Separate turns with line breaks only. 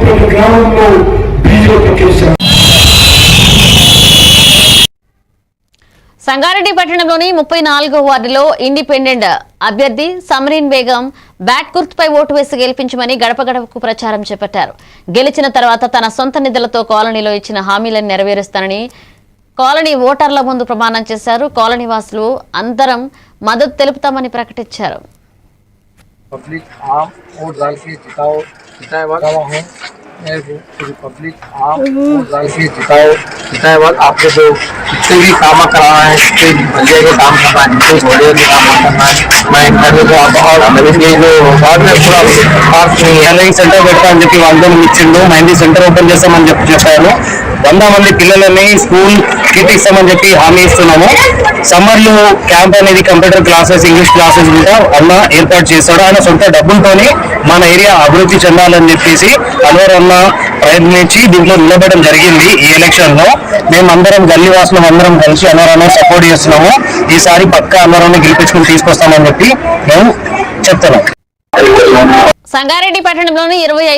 ప్రతి గ్రామంలో బీజేపీ.
సంగారెడ్డి పట్టణంలోని 34వ వార్డులో ఇండిపెండెంట్ అభ్యర్థి సమరీన్ బేగం బ్యాట్ గుర్తుపై ఓటు వేసి గెలిపించమని గడప గడపకు ప్రచారం చేపట్టారు. గెలిచిన తర్వాత తన సొంత నిధులతో కాలనీలో ఇచ్చిన హామీలను నెరవేరుస్తానని కాలనీ ఓటర్ల ముందు ప్రమాణం చేశారు. కాలనీ వాసులు అందరం మద్దతు తెలుపుతామని ప్రకటించారు.
पब्लिक आप से जिताए बाद आपको जो जितने भी काम कराना है बंदे के काम करना है जितने घोड़े के काम करना है मैं करने को आप और ये जो बाद में पूरा पार्क नहीं सेंटर పెడతా అని చెప్పి వాగ్దానం ఇచ్చిండు. మహందీ సెంటర్ ఓపెన్ చేస్తామని చెప్పారు. 100 మంది పిల్లలని స్కూల్ కిట్ ఇస్తామని చెప్పి హామీ ఇస్తున్నాము. సమ్మర్లో క్యాంప్ అనేది కంప్యూటర్ క్లాసెస్ ఇంగ్లీష్ క్లాసెస్ కూడా అన్న ఏర్పాటు చేస్తాడు. ఆయన సొంత డబ్బులతోని మన ఏరియా అభివృద్ధి చెందాలని చెప్పేసి అన్వర్ అన్న ప్రయత్నించి దీంట్లో నిలబడడం జరిగింది. ఈ ఎలక్షన్ లో మేమందరం గల్లీవాసులం అందరం కలిసి అన్వర్ అన్న సపోర్ట్ చేస్తున్నాము. ఈసారి పక్కా అన్వర్ అన్న గెలిపించుకుని తీసుకొస్తామని చెప్పి మేము చెప్తున్నాం.
సంగారెడ్డి పట్టణంలోని 25